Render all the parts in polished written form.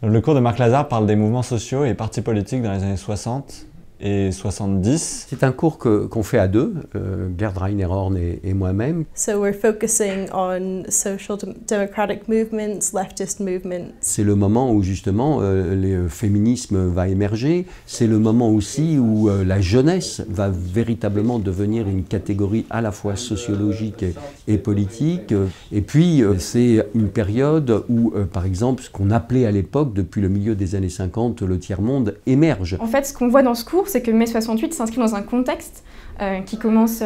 Le cours de Marc Lazare parle des mouvements sociaux et partis politiques dans les années 60 et 70. C'est un cours qu'on fait à deux, Gerd Rainer-Horn et moi-même. So we're focusing on social democratic movements, leftist movements. C'est le moment où justement le féminisme va émerger. C'est le moment aussi où la jeunesse va véritablement devenir une catégorie à la fois sociologique et politique. Et puis c'est une période où, par exemple, ce qu'on appelait à l'époque, depuis le milieu des années 50, le tiers-monde émerge. En fait, ce qu'on voit dans ce cours, c'est que mai 68 s'inscrit dans un contexte qui commence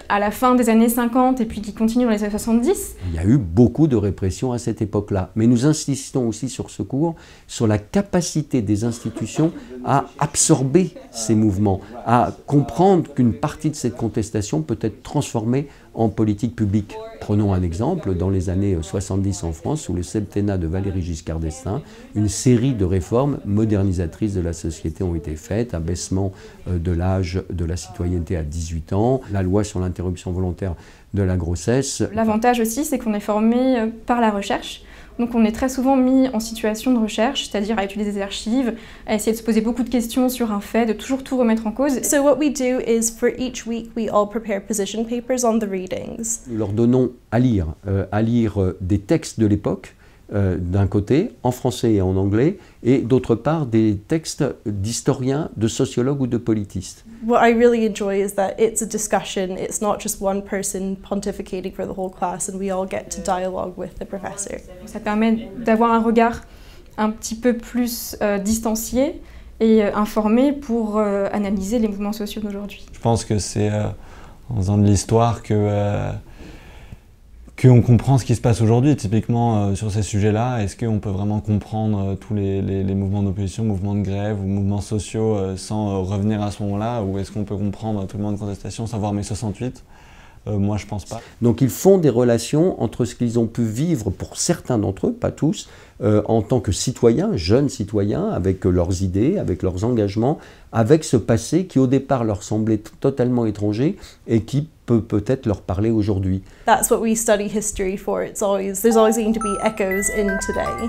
à la fin des années 50 et puis qui continue dans les années 70. Il y a eu beaucoup de répression à cette époque-là. Mais nous insistons aussi sur ce cours, sur la capacité des institutions à absorber ces mouvements, à comprendre qu'une partie de cette contestation peut être transformée en politique publique. Prenons un exemple, dans les années 70 en France, sous le septennat de Valéry Giscard d'Estaing, une série de réformes modernisatrices de la société ont été faites, abaissement de l'âge de la citoyenneté à 18 ans, la loi sur l'interruption volontaire de la grossesse. L'avantage aussi, c'est qu'on est formé par la recherche. Donc on est très souvent mis en situation de recherche, c'est-à-dire à étudier des archives, à essayer de se poser beaucoup de questions sur un fait, de toujours tout remettre en cause. So what we do is for each week we all prepare position papers on the readings. Nous leur donnons à lire des textes de l'époque, d'un côté, en français et en anglais, et d'autre part des textes d'historiens, de sociologues ou de politistes. What I really enjoy is that it's a discussion, it's not just one person pontificating for the whole class and we all get to dialogue with the professor. Ça permet d'avoir un regard un petit peu plus distancié et informé pour analyser les mouvements sociaux d'aujourd'hui. Je pense que c'est en faisant de l'histoire qu'on comprend ce qui se passe aujourd'hui, typiquement sur ces sujets-là. Est-ce qu'on peut vraiment comprendre tous les mouvements d'opposition, mouvements de grève ou mouvements sociaux sans revenir à ce moment-là? Ou est-ce qu'on peut comprendre tout le mouvement de contestation sans voir mai 68? Moi, je pense pas. Donc ils font des relations entre ce qu'ils ont pu vivre pour certains d'entre eux, pas tous, en tant que citoyens, jeunes citoyens, avec leurs idées, avec leurs engagements, avec ce passé qui au départ leur semblait totalement étranger et qui peut peut-être leur parler aujourd'hui. That's what we study history for. There's always going to be echoes in today.